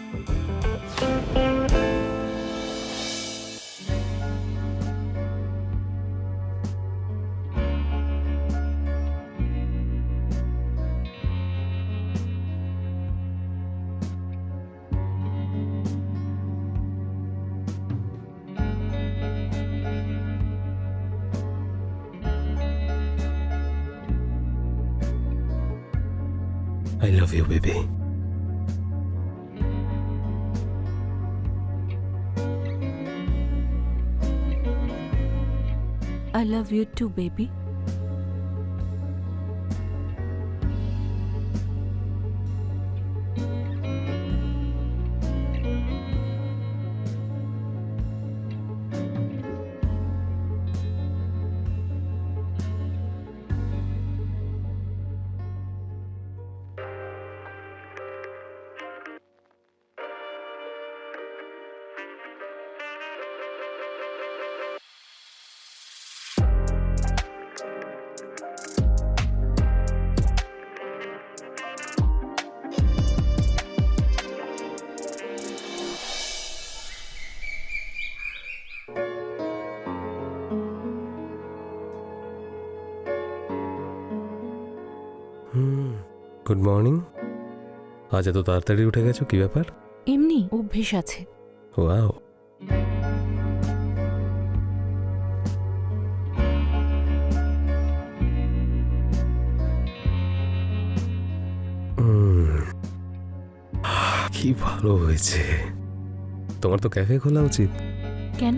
I love you, baby. I love you too, baby. Good morning. আজ এত তাড়াতাড়ি উঠে গেছো, কি ব্যাপার? এমনি অভ্যেস আছে। ওয়াও, কি ভালো হয়েছে। তোমার তো ক্যাফে খোলা উচিত। কেন?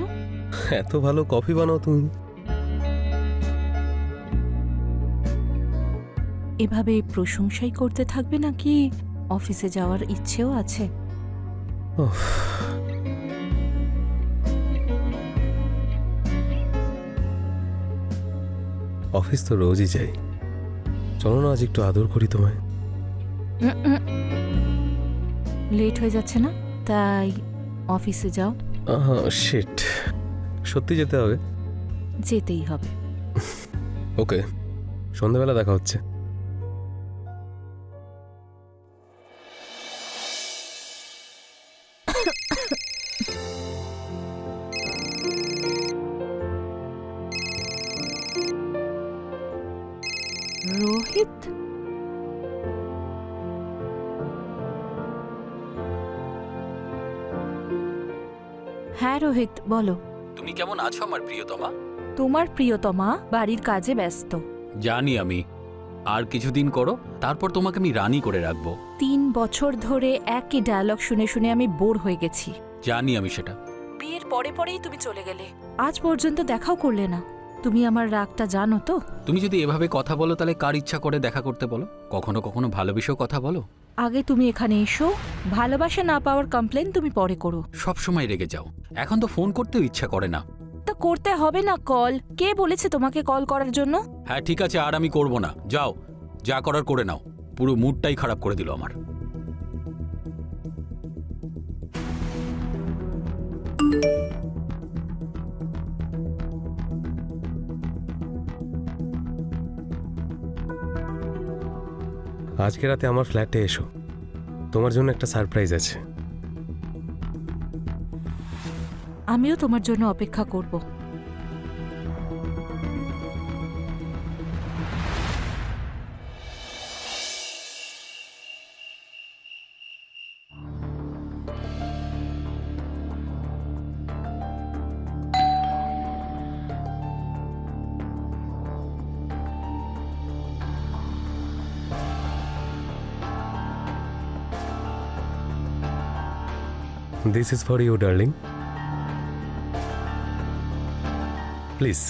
এত ভালো কফি বানাও তুমি। এভাবে প্রশংসাই করতে থাকবে নাকি অফিসে যাওয়ার ইচ্ছেও আছে? অফিস তো রোজই যাই, চলো না আজ একটু আদর করি তোমায়। লেট হয়ে যাচ্ছে না, তাই অফিসে যাও। শিট, সত্যি যেতে হবে? যেতেই হবে। ওকে, সন্ধ্যাবেলা দেখা হচ্ছে। রোহিত, হ্যাঁ রোহিত বলো। তুমি কেমন আছো আমার প্রিয়তমা? তোমার প্রিয়তমা বাড়ির কাজে ব্যস্ত। জানি আমি, আর কিছুদিন করো, তারপর তোমাকে আমি রানী করে রাখবো। 3 বছর ধরে একই ডায়লগ শুনে শুনে আমি বোর হয়ে গেছি। জানি আমি সেটা। বিয়ের পরে পরেই তুমি চলে গেলে, আজ পর্যন্ত দেখাও করলে না। তুমি আমার রাগটা জানো তো। তুমি যদি এভাবে কথা বলো তাহলে কার ইচ্ছা করে দেখা করতে বলো? কখনো কখনো ভালোবেসেও কথা বলো। আগে তুমি এখানে এসো, ভালোবাসা না পাওয়ার কমপ্লেন তুমি পরে করো। সব সময় রেগে যাও, এখন তো ফোন করতেও ইচ্ছা করে না। তা করতে হবে না কল? কে বলেছে তোমাকে কল করার জন্য? হ্যাঁ ঠিক আছে, আর আমি করব না, যাও যা করার করে নাও। পুরো মুডটাই খারাপ করে দিল আমার। আজকে রাতে আমার ফ্ল্যাটে এসো, তোমার জন্য একটা সারপ্রাইজ আছে। আমিও তোমার জন্য অপেক্ষা করব। This is for you, darling. Please.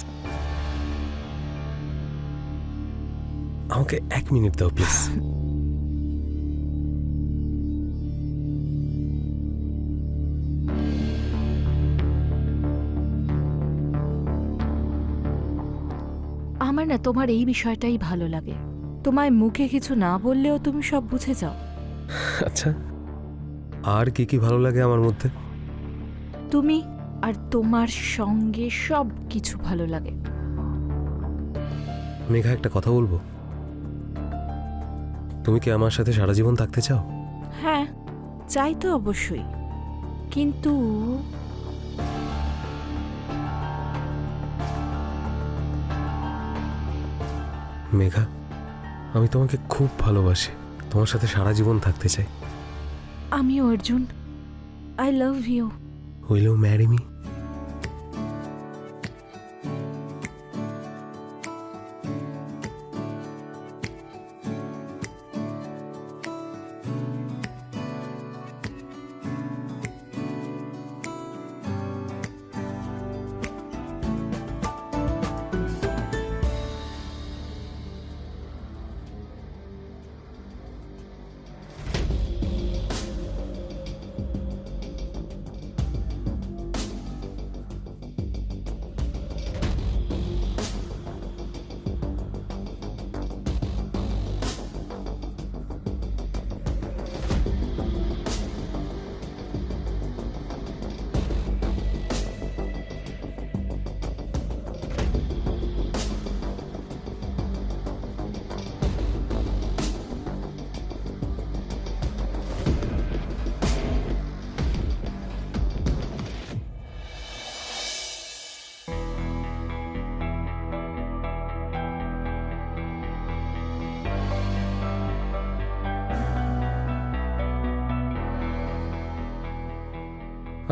আমাকে 1 মিনিট দাও প্লিজ। আমার না তোমার এই বিষয়টাই ভালো লাগে। তোমায় মুখে কিছু না বললেও তুমি সব বুঝে যাও। আচ্ছা, আর কি কি ভালো লাগে আমার মধ্যে? তুমি আর তোমার সঙ্গে সব কিছু ভালো লাগে। মেঘা, একটা কথা বলবো? তুমি কি আমার সাথে সারা জীবন থাকতে চাও? হ্যাঁ, চাই তো অবশ্যই, কিন্তু মেঘা, আমি তোমাকে খুব ভালোবাসি, তোমার সাথে সারা জীবন থাকতে চাই। আমিও Arjun, I love you. Will you marry me?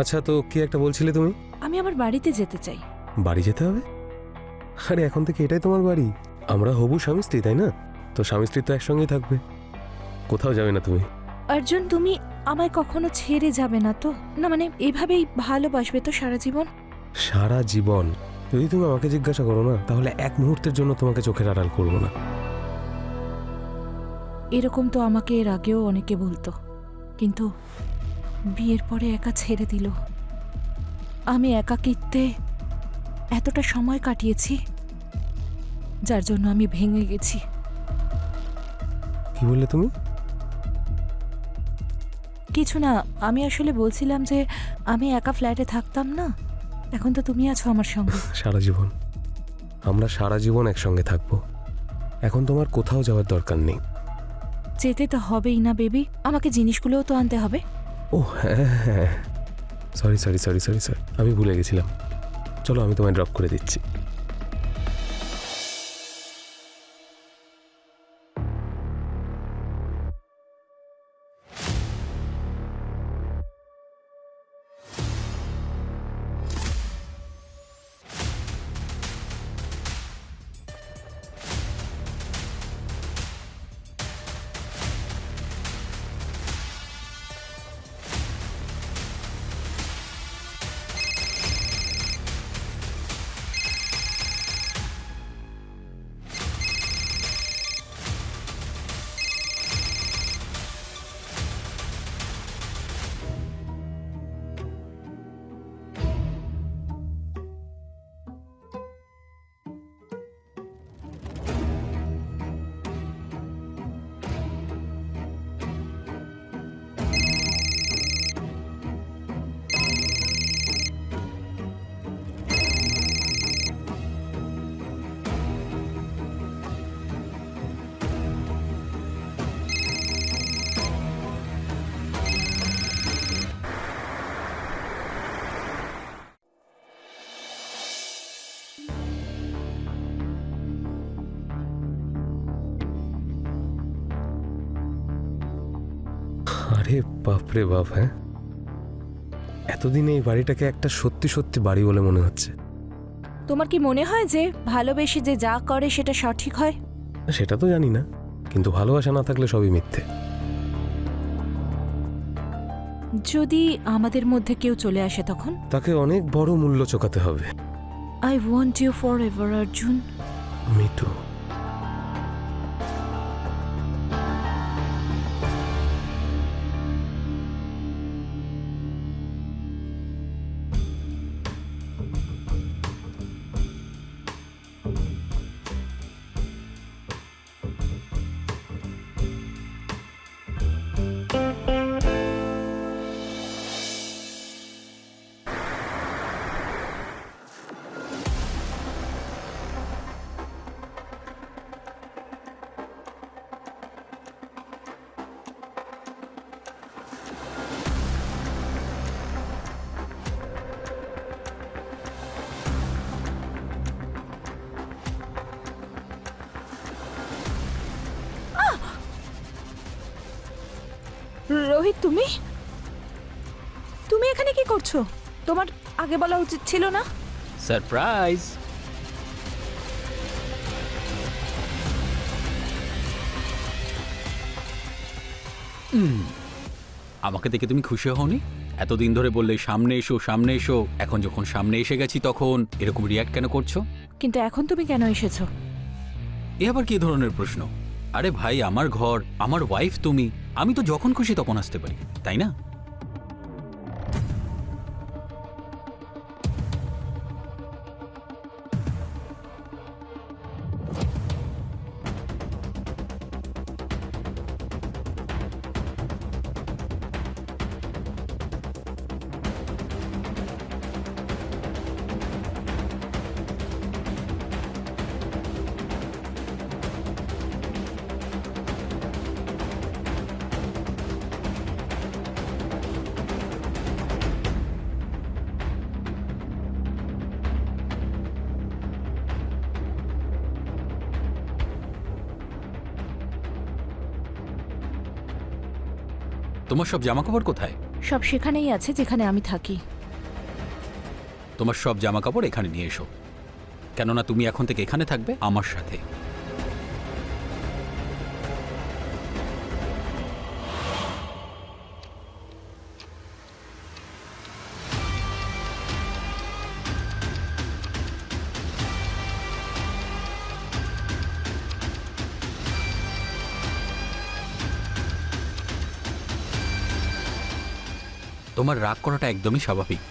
আচ্ছা, তো কি একটা বলছিলে তুমি? আমি আমার বাড়িতে যেতে চাই। বাড়ি যেতে হবে? আরে এখন থেকে এটাই তোমার বাড়ি। আমরা হবু স্বামী স্ত্রী, তাই না? তো স্বামী স্ত্রী তো একসঙ্গেই থাকবে, কোথাও যাবে না তুমি। অর্জুন, তুমি আমায় কখনো ছেড়ে যাবে না তো? না মানে এভাবেই ভালোবাসবে তো সারা জীবন? সারা জীবন? যদি তুমি আমাকে জিজ্ঞাসা করো না, তাহলে এক মুহূর্তের জন্য তোমাকে চোখের আড়াল করবো না। এরকম তো আমাকে এর আগেও অনেকে বলতো, কিন্তু বিয়ের পরে একা ছেড়ে দিল। আমি একাকিত্বে এতটা সময় কাটিয়েছি, যার জন্য আমি ভেঙে গেছি। কি বললে তুমি? কিছু না, আমি আসলে বলছিলাম যে আমি একা ফ্ল্যাটে থাকতাম না, এখন তো তুমি আছো আমার সঙ্গে। সারা জীবন আমরা সারা জীবন একসঙ্গে থাকবো। এখন তোমার কোথাও যাওয়ার দরকার নেই। যেতে তো হবেই না বেবি, আমাকে জিনিসগুলোও তো আনতে হবে। ও হ্যাঁ হ্যাঁ, sorry sorry sorry sorry sorry, আমি ভুলে গেছিলাম। চলো আমি তোমায় ড্রপ করে দিচ্ছি। আরে বাপরে বাপ, হ্যাঁ, এতদিনে এই বাড়িটাকে একটা সত্যি সত্যি বাড়ি বলে মনে হচ্ছে। তোমার কি মনে হয় যে ভালোবেসে যে যা করে সেটা সঠিক হয়? সেটা তো জানি না, কিন্তু ভালোবাসা না থাকলে সবই মিথ্যে। যদি আমাদের মধ্যে কেউ চলে আসে তখন? তাকে অনেক বড় মূল্য চোকাতে হবে। I want you forever Arjun. Mitu, Rohit, তুমি তুমি এখানে কি করছো? তোমার আগে বলা উচিত ছিল না? সারপ্রাইজ। আমাকে দেখে তুমি খুশি হওনি? এতদিন ধরে বললে সামনে এসো সামনে এসো, এখন যখন সামনে এসে গেছি তখন এরকম রিয়াক্ট কেন করছো? কিন্তু এখন তুমি কেন এসেছো? এ আবার কি ধরনের প্রশ্ন? আরে ভাই, আমার ঘর, আমার ওয়াইফ তুমি, আমি তো যখন খুশি তখন আসতে পারি, তাই না? তোমার সব জামাকাপড় কোথায়? সব সেখানেই আছে যেখানে আমি থাকি। তোমার সব জামাকাপড় এখানে নিয়ে এসো, কেননা তুমি এখন থেকে এখানে থাকবে আমার সাথে। তোমার রাগ করাটা একদমই স্বাভাবিক।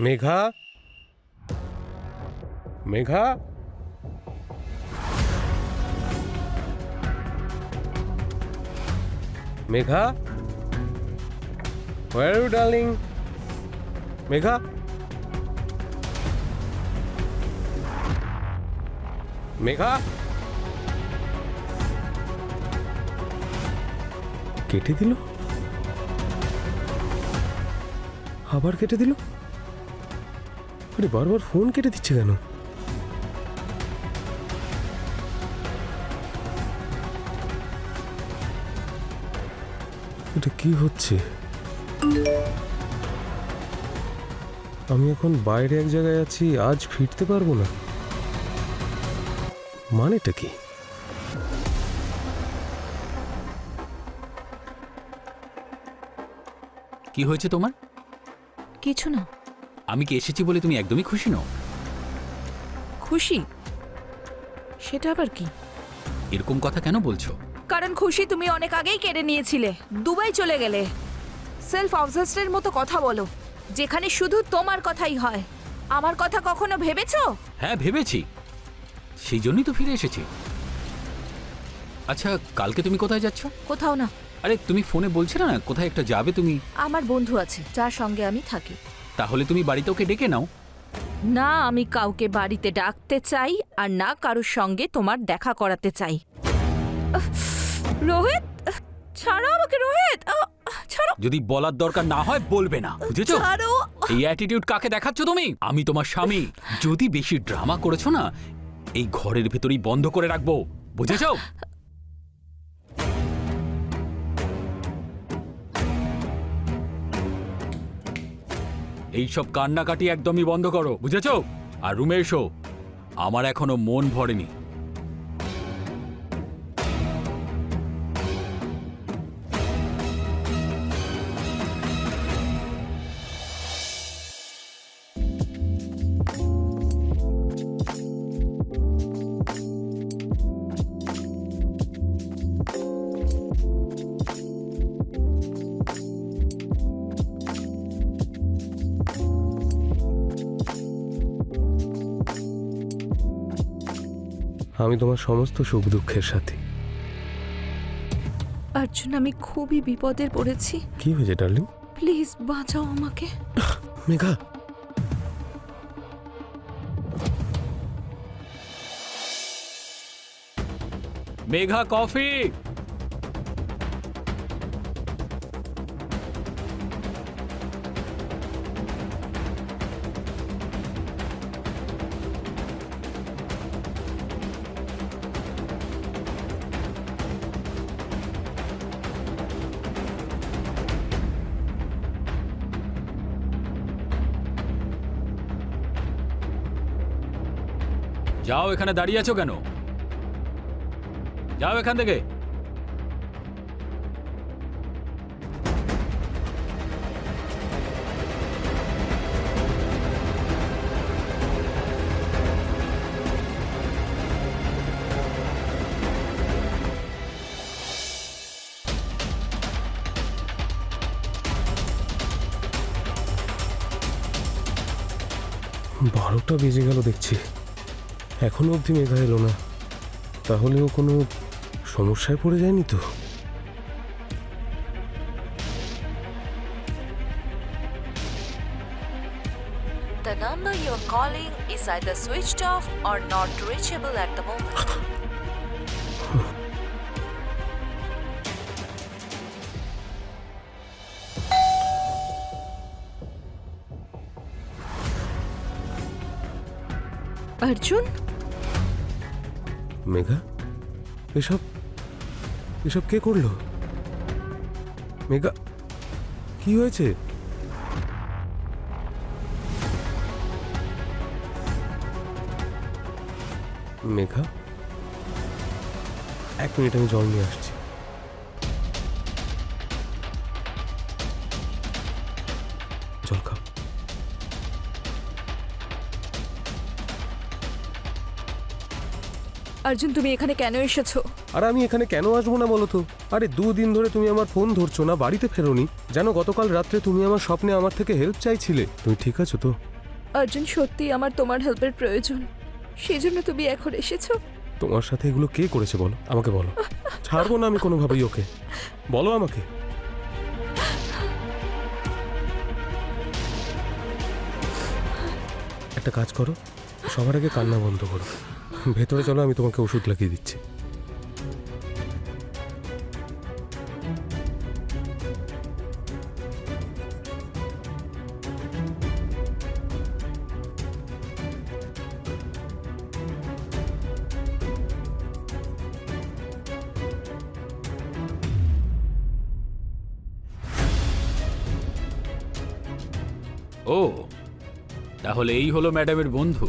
Megha, Megha, Megha, where are you, darling? Megha, Megha, কেটে দিল, আবার কেটে দিল। আরে বারবার ফোন কেটে দিচ্ছে কেন? এটা কি হচ্ছে? আমি এখন বাইরে এক জায়গায় আছি, আজ ফিরতে পারবো না, মানেটা কি? কি হয়েছে তোমার? কিছু না। আমি কি এসেছি বলে তুমি একদমই খুশি নও? খুশি? সেটা আবার কি? এরকম কথা কেন বলছো? কারণ খুশি তুমি অনেক আগেই কেড়ে নিয়েছিলে, দুবাই চলে গেলে। সেলফ অবসেসডের মতো কথা বলো, যেখানে শুধু তোমার কথাই হয়। আমার কথা কখনো ভেবেছো? হ্যাঁ ভেবেছি, সেই জন্যই তো ফিরে এসেছি। আচ্ছা, কালকে তুমি কোথায় যাচ্ছ? কোথাও না। আরে তুমি ফোনে বলছিলে না কোথায় একটা যাবে তুমি? আমার বন্ধু আছে যার সঙ্গে আমি থাকি। তাহলে তুমি বাড়িতে ওকে ডেকে নাও। না, আমি কাউকে বাড়িতে ডাকতে চাই আর না কারোর সঙ্গে তোমার দেখা করাতে চাই। রোহিত, ছাড়ো আমাকে। রোহিত, ছাড়ো। যদি বলার দরকার না হয় বলবে না, বুঝেছো? ছাড়ো। এই অ্যাটিটিউড কাকে দেখাচ্ছ তুমি? আমি তোমার স্বামী, যদি বেশি ড্রামা করেছো না এই ঘরের ভেতরেই বন্ধ করে রাখবো, বুঝেছো? এইসব কান্নাকাটি একদমই বন্ধ করো, বুঝেছো? আর রুমে এসো, আমার এখনো মন ভরেনি। আমি তোমার সমস্ত সুখ দুঃখের সাথী। অর্জুন, আমি খুবই বিপদে পড়েছি। কি হয়েছে ডার্লিং? প্লিজ বাঁচাও আমাকে। মেঘা, মেঘা, কফি। যাও, এখানে দাঁড়িয়ে আছো কেন? যাও এখান থেকে। বারোটা বেজে গেল দেখছি, এখনো অবধি মেঘা এলো না। তাহলেও কোনো সমস্যায় পড়ে যায়নি তো? The number you're calling is either switched off or not reachable at the moment. Arjun, Megha, এসব এসব কে করলো? মেঘা, কি হয়েছে? মেঘা, এক মিনিট, আমি জল নিয়ে আসছি। জল খাও। অর্জুন, তুমি এখানে কেন এসেছো? আর আমি এখানে কেন আসবো না বলো তো? আরে 2 দিন ধরে তুমি আমার ফোন ধরছো না, বাড়িতে ফেরোনি। যেন গতকাল রাত্রে তুমি আমার স্বপ্নে আমার থেকে হেল্প চাইছিলে। তুমি ঠিক আছো তো? অর্জুন, সত্যি আমার তোমার হেল্পের প্রয়োজন, সেই জন্য তুমি এখন এসেছো। তোমার সাথে এগুলো কে করেছে বলো, আমাকে বলো। ছাড়বো না আমি কোনোভাবেই ওকে, বলো আমাকে। একটা কাজ করো, সবার আগে কান্না বন্ধ করো, ভেতরে চলো, আমি তোমাকে ওষুধ লাগিয়ে দিচ্ছি। ও, তাহলে এই হলো ম্যাডামের বন্ধু।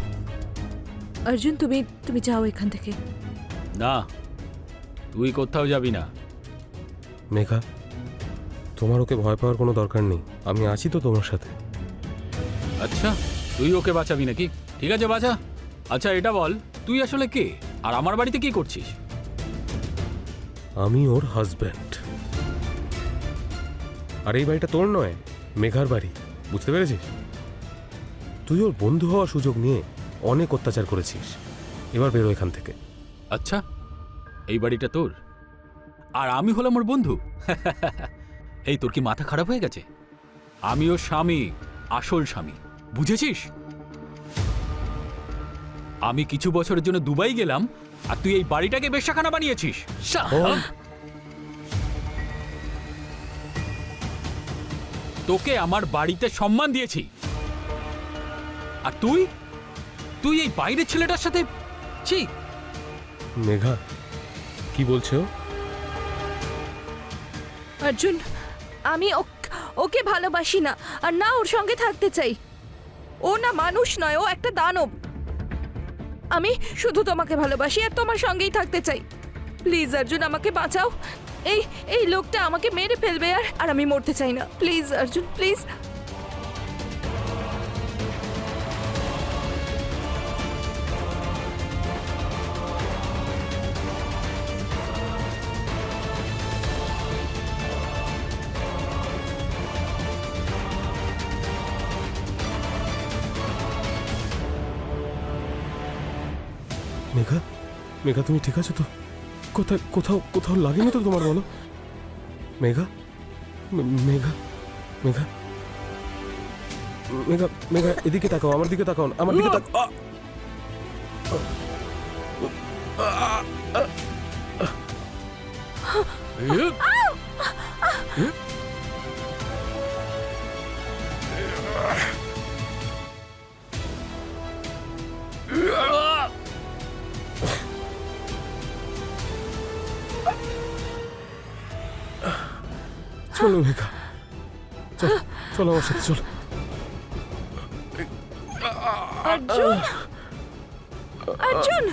অর্জুন, তুমি যাও এখান থেকে। না, তুই কোথাও যাবি না। মেঘা, তোমার ওকে ভয় পাওয়ার কোনো দরকার নেই, আমি আছি তো তোমার সাথে। আচ্ছা, তুই ওকে বাঁচাবি নাকি? ঠিক আছে, বাঁচা। আচ্ছা, এটা বল, তুই আসলে কে, আর আমার বাড়িতে কি করছিস? আমি ওর হাজব্যান্ড। আর এই বাড়িটা তোর নয়, মেঘার বাড়ি, বুঝতে পেরেছিস? তুই ওর বন্ধু হওয়ার সুযোগ নিয়ে অনেক অত্যাচার করেছিস, এবার বেরো এখান থেকে। আচ্ছা, এই বাড়িটা তোর, আর আমি হলাম ওর বন্ধু? এই, তোর কি মাথা খারাপ হয়ে গেছে? আমি ওর স্বামী, আসল স্বামী, বুঝেছিস? আমি কিছু বছরের জন্য দুবাই গেলাম, আর তুই এই বাড়িটাকে বেশ্যাখানা বানিয়েছিস। তোকে আমার বাড়িতে সম্মান দিয়েছি, আর তুই তুই এই বাইরের ছেলেটার সাথে? ছি! মেঘা, কি বলছো? অর্জুন, আমি ওকে ভালোবাসি না, আর না ওর সঙ্গে থাকতে চাই। ও না মানুষ নয়, ও একটা দানব। আমি শুধু তোমাকে ভালোবাসি আর তোমার সঙ্গেই থাকতে চাই। প্লিজ অর্জুন, আমাকে বাঁচাও। এই এই লোকটা আমাকে মেরে ফেলবে, আর আমি মরতে চাই না। Please Arjun, please. মেঘা, মেঘা তুমি ঠিক আছো তো? কোথায় কোথাও কোথাও লাগেনি তো তোমার, বলো? মেঘা, মেঘা, মেঘা, মেঘা, মেঘা, এদিকে তাকাও, আমার দিকে তাকাও, আমার দিকে তাকাও। চলো মেঘা, চলো, চলো আমার সাথে চলো। অর্জুন, অর্জুন।